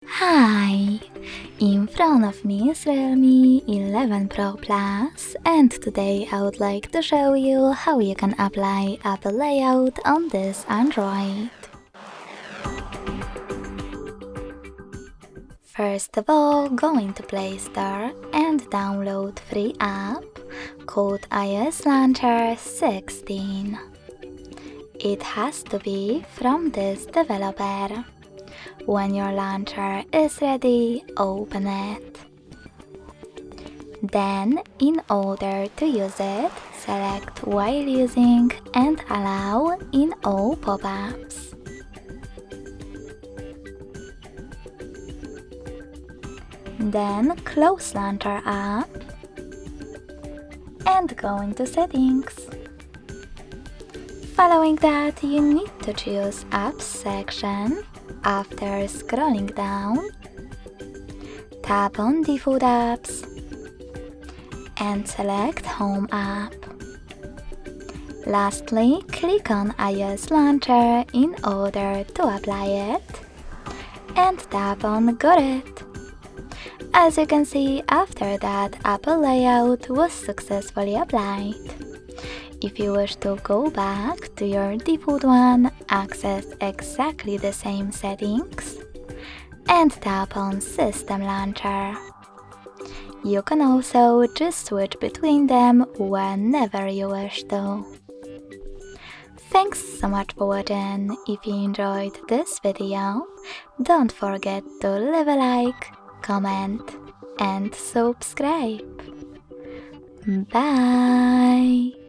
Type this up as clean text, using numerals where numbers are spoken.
Hi! In front of me is Realme 11 Pro Plus, and today I would like to show you how you can apply Apple layout on this Android. First of all, go into Play Store and download free app called iOS Launcher 16. It has to be from this developer. When your launcher is ready, open it. Then, in order to use it, select while using and allow in all pop-ups. Then close Launcher app and go into Settings. Following that, you need to choose Apps section. After scrolling down, tap on Default Apps and select Home app. Lastly, click on iOS Launcher in order to apply it and tap on Got it. As you can see, after that, Apple layout was successfully applied. If you wish to go back to your default one, access exactly the same settings and tap on System Launcher. You can also just switch between them whenever you wish to. Thanks so much for watching. If you enjoyed this video, don't forget to leave a like, comment and subscribe. Bye!